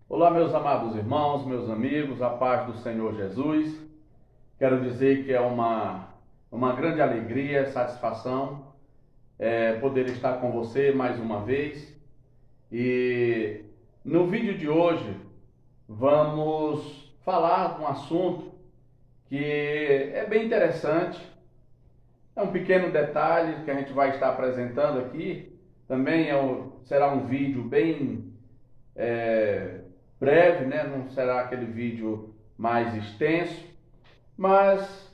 Olá, meus amados irmãos, meus amigos, a paz do Senhor Jesus. Quero dizer que é uma grande alegria, satisfação poder estar com você mais uma vez. E no vídeo de hoje vamos falar de um assunto que é bem interessante. É um pequeno detalhe que a gente vai estar apresentando aqui. Também será um vídeo bem breve, né? Não será aquele vídeo mais extenso, mas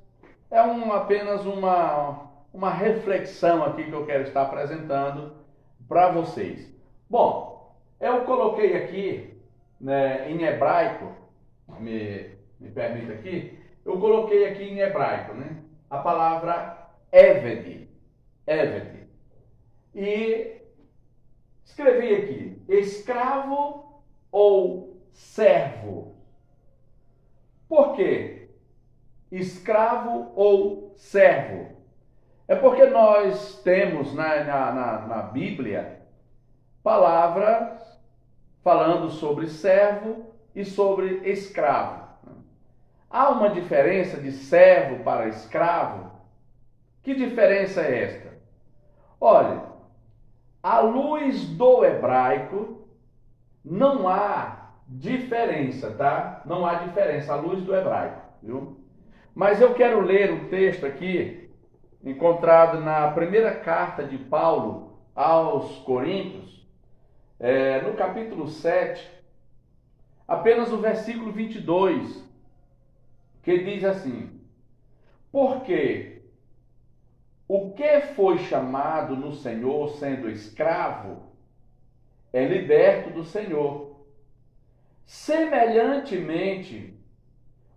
apenas uma reflexão aqui que eu quero estar apresentando para vocês. Bom, eu coloquei aqui, né, em hebraico, me permita aqui, eu coloquei aqui em hebraico, né, a palavra Eved, Eved, e escrevi aqui, escravo ou servo. Por quê? Escravo ou servo? É porque nós temos na Bíblia palavras falando sobre servo e sobre escravo. Há uma diferença de servo para escravo? Que diferença é esta? Olha, à luz do hebraico, não há diferença, tá? Não há diferença à luz do hebraico, viu? Mas eu quero ler um texto aqui, encontrado na primeira carta de Paulo aos Coríntios, no capítulo 7, apenas o versículo 22, que diz assim: porque o que foi chamado no Senhor sendo escravo é liberto do Senhor. Semelhantemente,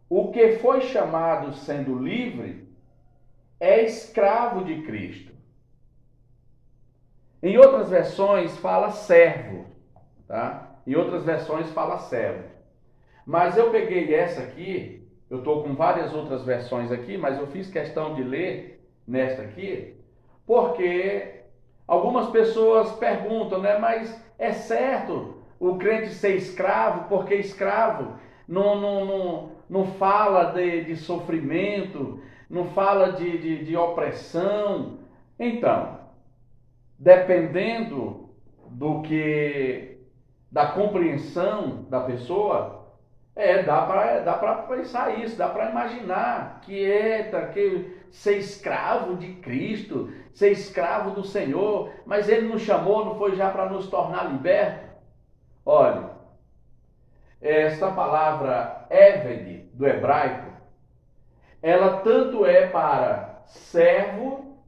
o que foi chamado sendo livre é escravo de Cristo. Em outras versões fala servo, tá? Em outras versões fala servo. Mas eu peguei essa aqui, eu estou com várias outras versões aqui, mas eu fiz questão de ler nesta aqui, porque algumas pessoas perguntam, né? Mas é certo o crente ser escravo, porque escravo não fala de sofrimento, não fala de opressão. Então, dependendo da compreensão da pessoa, dá para pensar isso, dá para imaginar que ser escravo de Cristo, ser escravo do Senhor, mas Ele nos chamou, não foi já para nos tornar libertos? Olha, esta palavra Eved, do hebraico, ela tanto é para servo,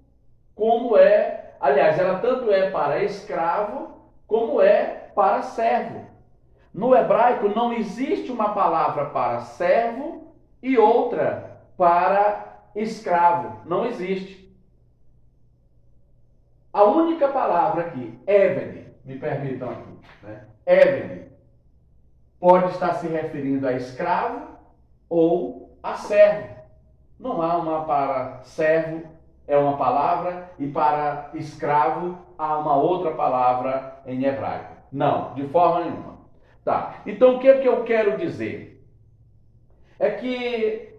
ela tanto é para escravo, como é para servo. No hebraico não existe uma palavra para servo e outra para escravo. Não existe. A única palavra aqui, Eved, me permitam aqui, né? Eved, pode estar se referindo a escravo ou a servo. Não há uma para servo, é uma palavra, e para escravo há uma outra palavra em hebraico. Não, de forma nenhuma. Tá. Então o que é que eu quero dizer? É que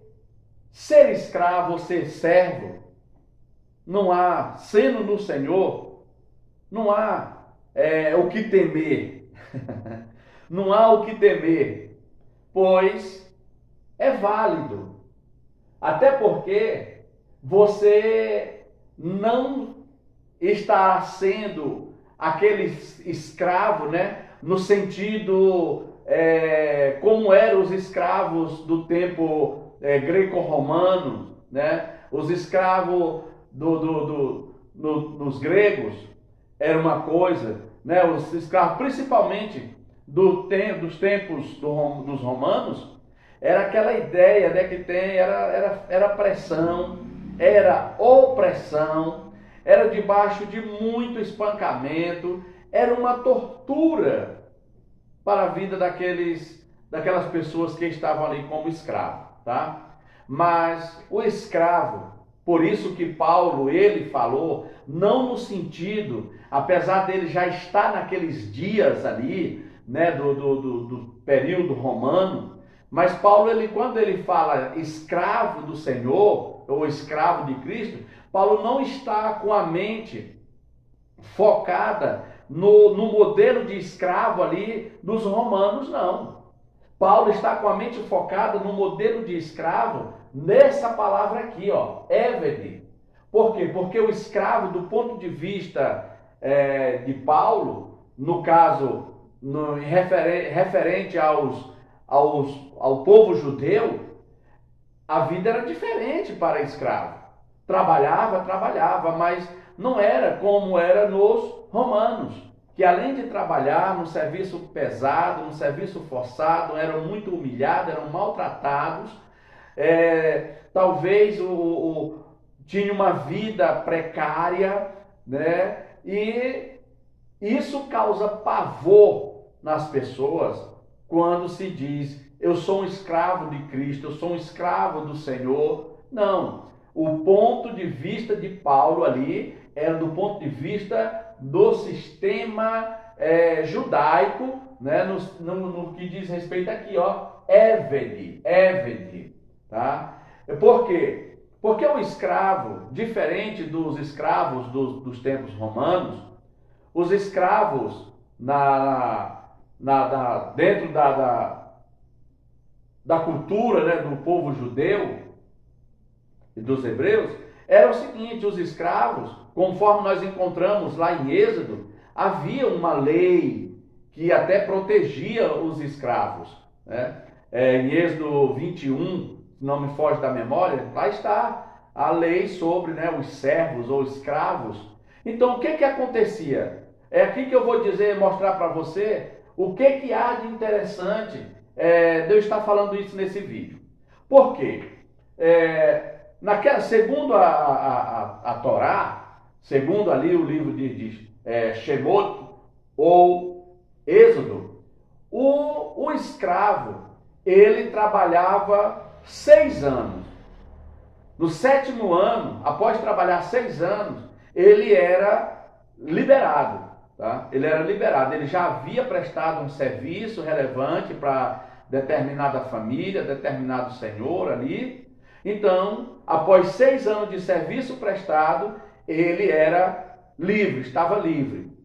ser escravo ou ser servo, não há, sendo no Senhor, não há o que temer. Não há o que temer, pois é válido. Até porque você não está sendo aquele escravo, né? No sentido como eram os escravos do tempo greco-romano, né? Os escravos nos gregos era uma coisa, né? Os escravos, principalmente dos tempos dos romanos, era aquela ideia, né, que era pressão, era opressão, era debaixo de muito espancamento, era uma tortura para a vida daquelas pessoas que estavam ali como escravo, tá? Mas o escravo, por isso que Paulo, ele falou, não no sentido, apesar dele já estar naqueles dias ali, né, do período romano. Mas Paulo, quando ele fala escravo do Senhor, ou escravo de Cristo, Paulo não está com a mente focada no modelo de escravo ali dos romanos, não. Paulo está com a mente focada no modelo de escravo nessa palavra aqui, ó, évede. Por quê? Porque o escravo, do ponto de vista de Paulo, no caso, referente ao povo judeu, a vida era diferente para escravo. Trabalhava, mas não era como era nos romanos, que além de trabalhar no serviço pesado, no serviço forçado, eram muito humilhados, eram maltratados, talvez tinha uma vida precária, né? E isso causa pavor nas pessoas quando se diz: eu sou um escravo de Cristo, eu sou um escravo do Senhor. Não, o ponto de vista de Paulo ali era do ponto de vista do sistema judaico, né? No que diz respeito aqui, ó, évede, tá? Por quê? Porque o escravo, diferente dos escravos dos tempos romanos, os escravos dentro da cultura, né, do povo judeu e dos hebreus, era o seguinte: os escravos, conforme nós encontramos lá em Êxodo, havia uma lei que até protegia os escravos, né? Em Êxodo 21, se não me foge da memória, lá está a lei sobre, né, os servos ou escravos. Então, o que acontecia? É aqui que eu vou mostrar para você o que há de interessante de eu estar falando isso nesse vídeo. Por quê? Segundo a Torá, segundo ali o livro de Shemot ou Êxodo, o escravo, ele trabalhava 6 anos. No 7º ano, após trabalhar 6 anos, ele era liberado. Tá? Ele era liberado, ele já havia prestado um serviço relevante para determinada família, determinado senhor ali. Então, após 6 anos de serviço prestado, ele era livre, estava livre.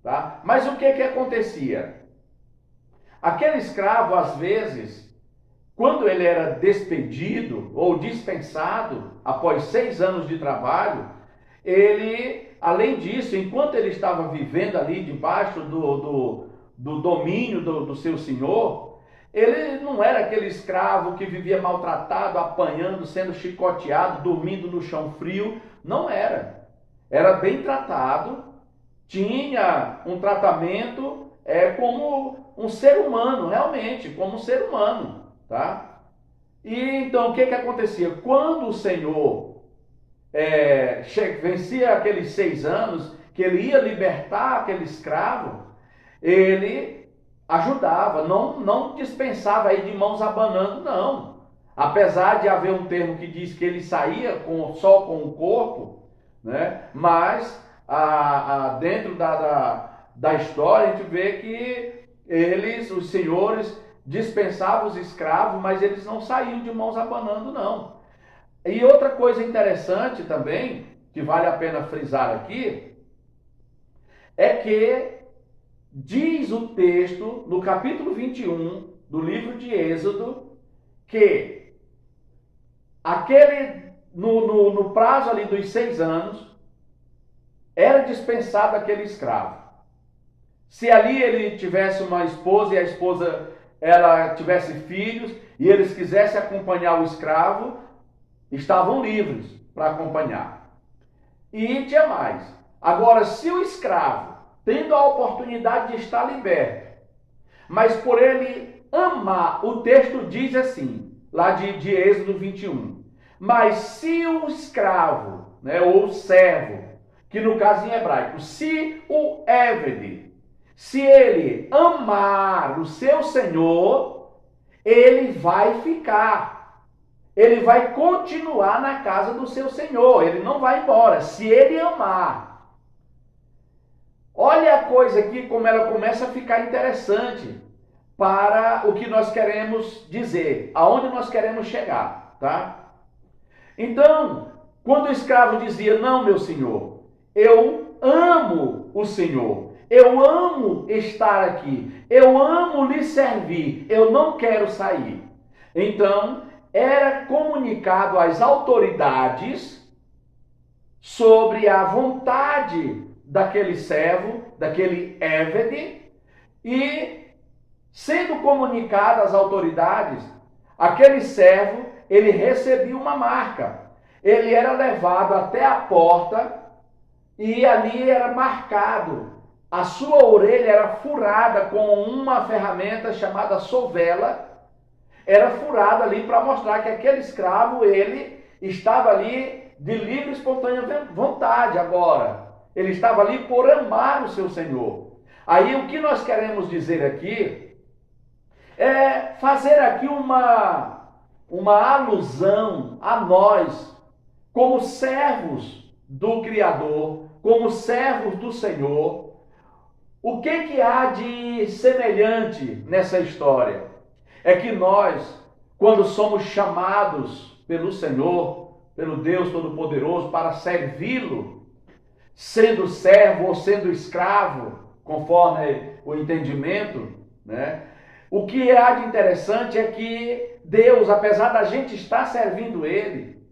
Tá? Mas o que acontecia? Aquele escravo, às vezes, quando ele era despedido ou dispensado após 6 anos de trabalho, ele, além disso, enquanto ele estava vivendo ali debaixo do domínio do seu senhor, ele não era aquele escravo que vivia maltratado, apanhando, sendo chicoteado, dormindo no chão frio. Não era. Era bem tratado, tinha um tratamento como um ser humano, realmente, como um ser humano, tá? E então o que acontecia? Quando o Senhor vencia aqueles 6 anos, que ele ia libertar aquele escravo, ele ajudava, não dispensava aí de mãos abanando, não. Apesar de haver um termo que diz que ele saía só com o corpo, né? Mas dentro da história a gente vê que os senhores, dispensavam os escravos, mas eles não saíam de mãos abanando, não. E outra coisa interessante também, que vale a pena frisar aqui, é que diz o texto, no capítulo 21 do livro de Êxodo, que no prazo ali dos 6 anos, era dispensado aquele escravo. Se ali ele tivesse uma esposa e a esposa ela tivesse filhos e eles quisessem acompanhar o escravo, estavam livres para acompanhar. E tinha mais. Agora, se o escravo, tendo a oportunidade de estar liberto, mas por ele amar, o texto diz assim, lá de Êxodo 21, mas se o escravo, né, ou o servo, que no caso em hebraico, se o évede, se ele amar o seu senhor, ele vai ficar. Ele vai continuar na casa do seu senhor. Ele não vai embora. Se ele amar. Olha a coisa aqui como ela começa a ficar interessante para o que nós queremos dizer, aonde nós queremos chegar, tá? Então, quando o escravo dizia: "Não, meu senhor, eu amo o senhor, eu amo estar aqui, eu amo lhe servir, eu não quero sair". Então, era comunicado às autoridades sobre a vontade daquele servo, daquele évede, e sendo comunicado às autoridades, aquele servo, ele recebia uma marca. Ele era levado até a porta e ali era marcado. A sua orelha era furada com uma ferramenta chamada sovela. Era furada ali para mostrar que aquele escravo, ele estava ali de livre e espontânea vontade agora. Ele estava ali por amar o seu Senhor. Aí o que nós queremos dizer aqui é fazer aqui uma alusão a nós, como servos do Criador, como servos do Senhor. O que há de semelhante nessa história? É que nós, quando somos chamados pelo Senhor, pelo Deus Todo-Poderoso, para servi-lo, sendo servo ou sendo escravo, conforme o entendimento, né? O que há de interessante é que Deus, apesar da gente estar servindo Ele,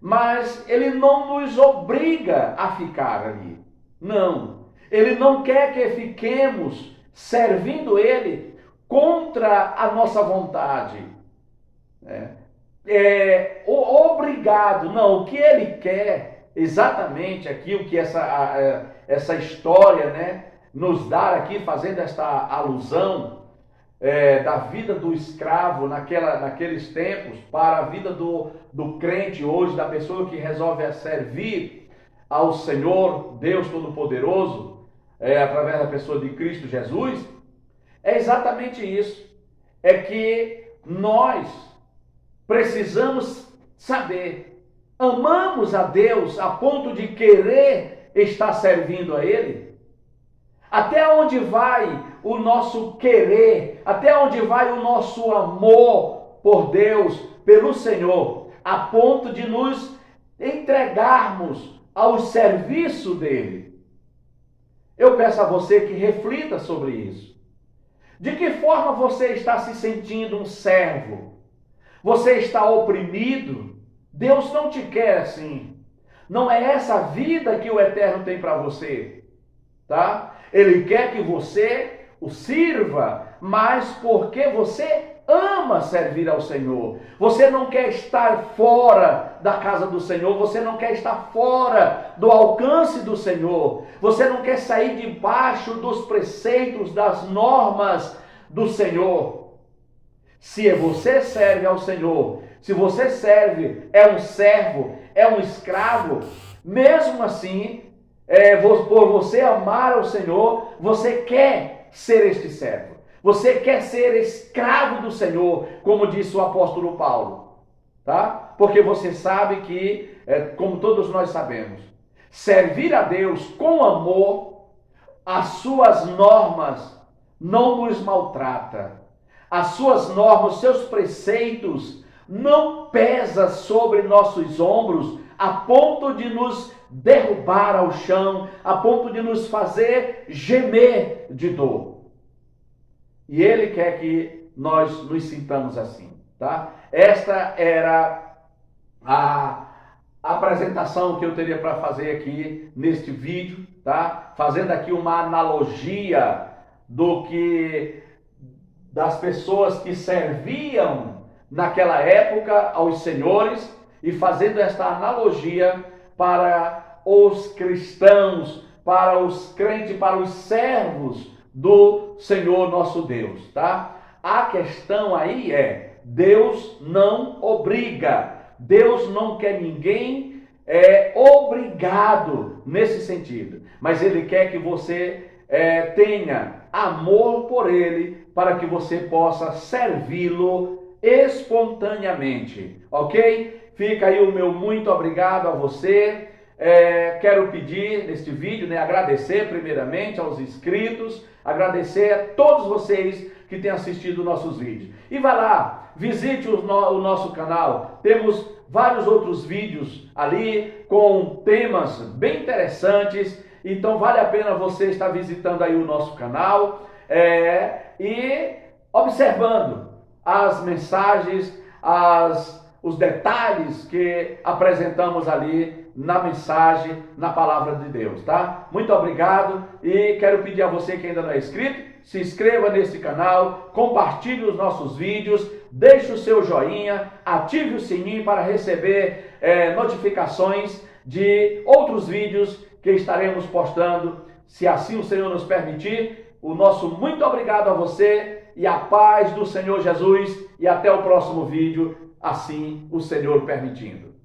mas Ele não nos obriga a ficar ali. Não. Ele não quer que fiquemos servindo Ele contra a nossa vontade. Obrigado. Não, o que Ele quer, exatamente aqui, o que essa história, né, nos dá aqui, fazendo esta alusão, da vida do escravo naqueles tempos para a vida do crente hoje, da pessoa que resolve servir ao Senhor, Deus Todo-Poderoso, através da pessoa de Cristo Jesus, é exatamente isso. É que nós precisamos saber, amamos a Deus a ponto de querer estar servindo a Ele? Até onde vai o nosso querer? Até onde vai o nosso amor por Deus, pelo Senhor, a ponto de nos entregarmos ao serviço dele? Eu peço a você que reflita sobre isso. De que forma você está se sentindo um servo? Você está oprimido? Deus não te quer assim. Não é essa vida que o Eterno tem para você, tá? Ele quer que você o sirva, mas porque você ama servir ao Senhor. Você não quer estar fora da casa do Senhor, você não quer estar fora do alcance do Senhor, você não quer sair debaixo dos preceitos, das normas do Senhor. Se você serve ao Senhor, se você serve, é um servo, é um escravo, mesmo assim, por você amar ao Senhor, você quer ser este servo. Você quer ser escravo do Senhor, como disse o apóstolo Paulo, tá? Porque você sabe que, como todos nós sabemos, servir a Deus com amor, as suas normas não nos maltrata. As suas normas, os seus preceitos não pesam sobre nossos ombros a ponto de nos derrubar ao chão, a ponto de nos fazer gemer de dor. E Ele quer que nós nos sintamos assim, tá? Esta era a apresentação que eu teria para fazer aqui neste vídeo, tá? Fazendo aqui uma analogia das pessoas que serviam naquela época aos senhores e fazendo esta analogia para os cristãos, para os crentes, para os servos do Senhor nosso Deus, tá? A questão aí é, Deus não obriga, Deus não quer ninguém obrigado nesse sentido, mas Ele quer que você tenha amor por Ele, para que você possa servi-lo espontaneamente, ok? Fica aí o meu muito obrigado a você. Quero pedir neste vídeo, agradecer primeiramente aos inscritos, agradecer a todos vocês que têm assistido nossos vídeos. E vá lá, visite o nosso canal, temos vários outros vídeos ali com temas bem interessantes, então vale a pena você estar visitando aí o nosso canal e observando as mensagens, os detalhes que apresentamos ali na mensagem, na palavra de Deus, tá? Muito obrigado e quero pedir a você que ainda não é inscrito, se inscreva nesse canal, compartilhe os nossos vídeos, deixe o seu joinha, ative o sininho para receber notificações de outros vídeos que estaremos postando, se assim o Senhor nos permitir. O nosso muito obrigado a você e a paz do Senhor Jesus e até o próximo vídeo, assim o Senhor permitindo.